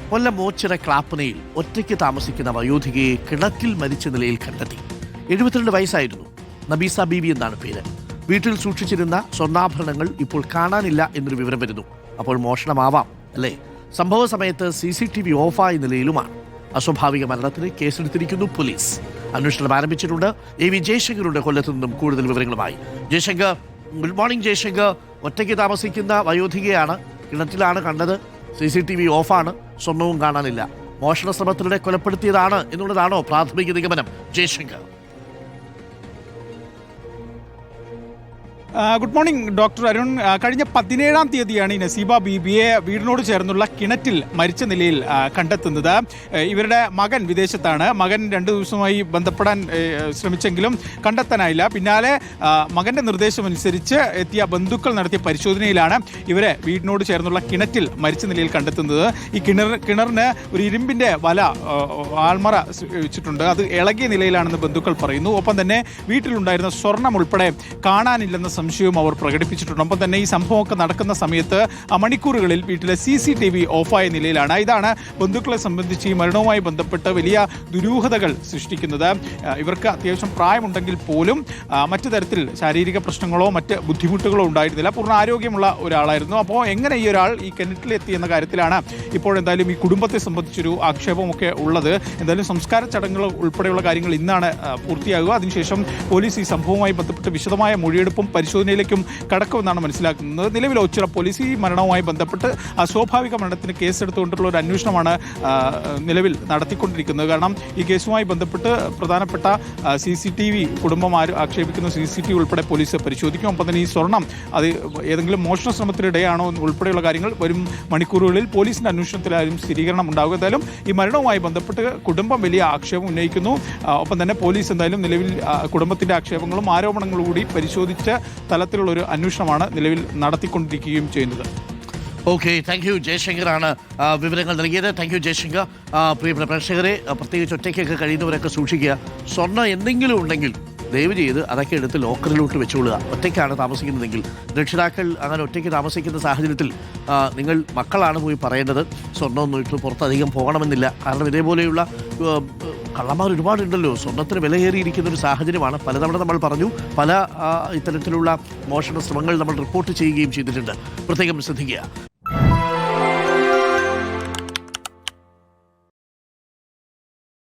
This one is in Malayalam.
കൊല്ലം ഓച്ചിറ ക്ലാപ്പനയിൽ ഒറ്റയ്ക്ക് താമസിക്കുന്ന വയോധികയെ കിണറ്റിൽ മരിച്ച നിലയിൽ കണ്ടെത്തി. 72 വയസ്സായിരുന്നു. നബീസ ബീവി എന്നാണ് പേര്. വീട്ടിൽ സൂക്ഷിച്ചിരുന്ന സ്വർണ്ണാഭരണങ്ങൾ ഇപ്പോൾ കാണാനില്ല എന്നൊരു വിവരം വരുന്നു. അപ്പോൾ മോഷണമാവാം അല്ലേ? സംഭവ സമയത്ത് CCTV ഓഫായ നിലയിലുമാണ്. അസ്വാഭാവിക മരണത്തിന് കേസെടുത്തിരിക്കുന്നു പോലീസ്. അന്വേഷണം ആരംഭിച്ചിട്ടുണ്ട്. AV ജയശങ്കറുണ്ട് കൊല്ലത്തു നിന്നും കൂടുതൽ വിവരങ്ങളുമായി. Jaishankar, good morning. ജയശങ്കർ, ഒറ്റയ്ക്ക് താമസിക്കുന്ന വയോധികയാണ്, കിണറ്റിലാണ് കണ്ടത്, CCTV ഓഫാണ്, സ്വർണവും കാണാനില്ല. മോഷണ ശ്രമത്തിലൂടെ കൊലപ്പെടുത്തിയതാണ് എന്നുള്ളതാണോ പ്രാഥമിക നിഗമനം? Jaishankar. Good morning doctor Arun. കഴിഞ്ഞ 17-ാം തീയതിയാണ് ഈ നസീബ ബീബിയെ വീടിനോട് ചേർന്നുള്ള കിണറ്റിൽ മരിച്ച നിലയിൽ കണ്ടെത്തുന്നത്. ഇവരുടെ മകൻ വിദേശത്താണ്. മകൻ 2 ദിവസമായി ബന്ധപ്പെടാൻ ശ്രമിച്ചെങ്കിലും കണ്ടെത്താനായില്ല. പിന്നാലെ മകന്റെ നിർദ്ദേശമനുസരിച്ച് എത്തിയ ബന്ധുക്കൾ നടത്തിയ പരിശോധനയിലാണ് ഇവരെ വീടിനോട് ചേർന്നുള്ള കിണറ്റിൽ മരിച്ച നിലയിൽ കണ്ടെത്തുന്നത്. ഈ കിണറിന് ഒരു ഇരുമ്പിന്റെ വല ആൾമറ വെച്ചിട്ടുണ്ട്. അത് ഇളകിയ നിലയിലാണെന്ന് ബന്ധുക്കൾ പറയുന്നു. ഒപ്പം തന്നെ വീട്ടിലുണ്ടായിരുന്ന സ്വർണം ഉൾപ്പെടെ കാണാനില്ലെന്ന സംശയവും അവർ പ്രകടിപ്പിച്ചിട്ടുണ്ട്. ഒപ്പം തന്നെ ഈ സംഭവമൊക്കെ നടക്കുന്ന സമയത്ത് മണിക്കൂറുകളിൽ വീട്ടിലെ CCTV ഓഫായ നിലയിലാണ്. ഇതാണ് ബന്ധുക്കളെ സംബന്ധിച്ച് ഈ മരണവുമായി ബന്ധപ്പെട്ട് വലിയ ദുരൂഹതകൾ സൃഷ്ടിക്കുന്നത്. ഇവർക്ക് അത്യാവശ്യം പ്രായമുണ്ടെങ്കിൽ പോലും മറ്റു തരത്തിൽ ശാരീരിക പ്രശ്നങ്ങളോ മറ്റ് ബുദ്ധിമുട്ടുകളോ ഉണ്ടായിരുന്നില്ല. പൂർണ്ണ ആരോഗ്യമുള്ള ഒരാളായിരുന്നു. അപ്പോൾ എങ്ങനെ ഈ ഒരാൾ ഈ കിണറ്റിലെത്തി എന്ന കാര്യത്തിലാണ് ഇപ്പോൾ എന്തായാലും ഈ കുടുംബത്തെ സംബന്ധിച്ചൊരു ആക്ഷേപമൊക്കെ ഉള്ളത്. എന്തായാലും സംസ്കാര ചടങ്ങുകൾ ഉൾപ്പെടെയുള്ള കാര്യങ്ങൾ ഇന്നാണ് പൂർത്തിയാകുക. അതിനുശേഷം പോലീസ് ഈ സംഭവവുമായി ബന്ധപ്പെട്ട് വിശദമായ മൊഴിയെടുപ്പും പരിശോധനയിലേക്കും കടക്കുമെന്നാണ് മനസ്സിലാക്കുന്നത്. നിലവിൽ ഓച്ചിറ പോലീസ് ഈ മരണവുമായി ബന്ധപ്പെട്ട് അസ്വാഭാവിക മരണത്തിന് കേസെടുത്തുകൊണ്ടുള്ള ഒരു അന്വേഷണമാണ് നിലവിൽ നടത്തിക്കൊണ്ടിരിക്കുന്നത്. കാരണം ഈ കേസുമായി ബന്ധപ്പെട്ട് പ്രധാനപ്പെട്ട CCTV കുടുംബം ആക്ഷേപിക്കുന്ന CCTV ഉൾപ്പെടെ പോലീസ് പരിശോധിക്കും. ഒപ്പം തന്നെ ഈ സ്വർണം അത് ഏതെങ്കിലും മോഷണ ശ്രമത്തിനിടെയാണോ ഉൾപ്പെടെയുള്ള കാര്യങ്ങൾ വരും മണിക്കൂറുകളിൽ പോലീസിന്റെ അന്വേഷണത്തിലായാലും സ്ഥിരീകരണം ഉണ്ടാകും. എന്തായാലും ഈ മരണവുമായി ബന്ധപ്പെട്ട് കുടുംബം വലിയ ആക്ഷേപം ഉന്നയിക്കുന്നു. ഒപ്പം തന്നെ പോലീസ് എന്തായാലും നിലവിൽ കുടുംബത്തിന്റെ ആക്ഷേപങ്ങളും ആരോപണങ്ങളും കൂടി പരിശോധിച്ച തലത്തിലുള്ള ഒരു അന്വേഷണമാണ് നിലവിൽ നടത്തിക്കൊണ്ടിരിക്കുകയും ചെയ്യുന്നത്. Okay, thank you. ജയശങ്കറാണ് വിവരങ്ങൾ നൽകിയത്. Thank you Jaishankar. പ്രിയപ്പെട്ട പ്രേക്ഷകരെ, പ്രത്യേകിച്ച് ഒറ്റയ്ക്കൊക്കെ കഴിയുന്നവരൊക്കെ സൂക്ഷിക്കുക. സ്വർണ്ണം എന്തെങ്കിലും ഉണ്ടെങ്കിൽ ദയവ് ചെയ്ത് അതൊക്കെ എടുത്ത് ലോക്കറിലോട്ട് വെച്ചുകൊള്ളുക. ഒറ്റയ്ക്കാണ് താമസിക്കുന്നതെങ്കിൽ രക്ഷിതാക്കൾ അങ്ങനെ ഒറ്റയ്ക്ക് താമസിക്കുന്ന സാഹചര്യത്തിൽ നിങ്ങൾ മക്കളാണ് പോയി പറയേണ്ടത്. സ്വർണ്ണമൊന്നും ഇട്ട് പുറത്തധികം പോകണമെന്നില്ല. കാരണം ഇതേപോലെയുള്ള കള്ളന്മാർ ഒരുപാടുണ്ടല്ലോ. സ്വർണ്ണത്തിന് വിലയേറിയിരിക്കുന്ന ഒരു സാഹചര്യമാണ്. പലതവണ നമ്മൾ പറഞ്ഞു, പല ഇത്തരത്തിലുള്ള മോഷണ ശ്രമങ്ങൾ നമ്മൾ റിപ്പോർട്ട് ചെയ്യുകയും ചെയ്തിട്ടുണ്ട്. പ്രത്യേകം ശ്രദ്ധിക്കുക.